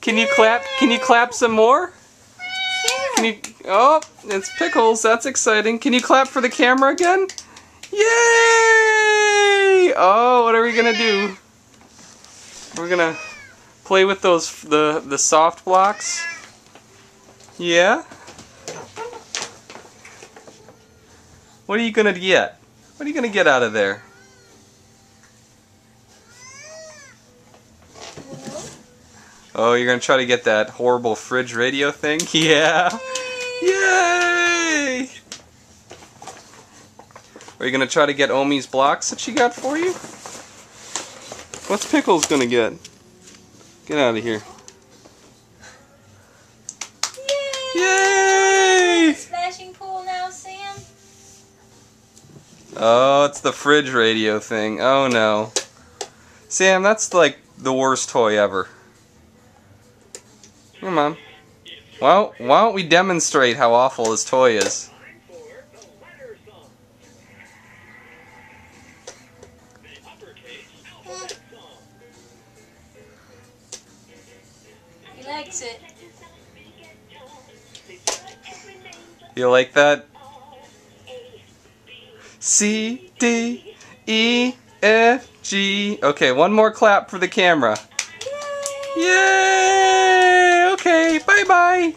Can you clap? Can you clap some more? Can you? Oh, it's Pickles. That's exciting. Can you clap for the camera again? Yay! Oh, what are we gonna do? We're gonna play with those the soft blocks. Yeah. What are you gonna get? What are you gonna get out of there? Oh, you're gonna try to get that horrible fridge radio thing? Yeah. Yay! Are you gonna try to get Omi's blocks that she got for you? What's Pickles gonna get? Get out of here. Yay! Splashing pool now, Sam. Oh, it's the fridge radio thing. Oh no. Sam, that's like the worst toy ever. Come on. Well, why don't we demonstrate how awful this toy is? He likes it. You like that? C, D, E, F, G. Okay, one more clap for the camera. Yay! Okay, bye-bye.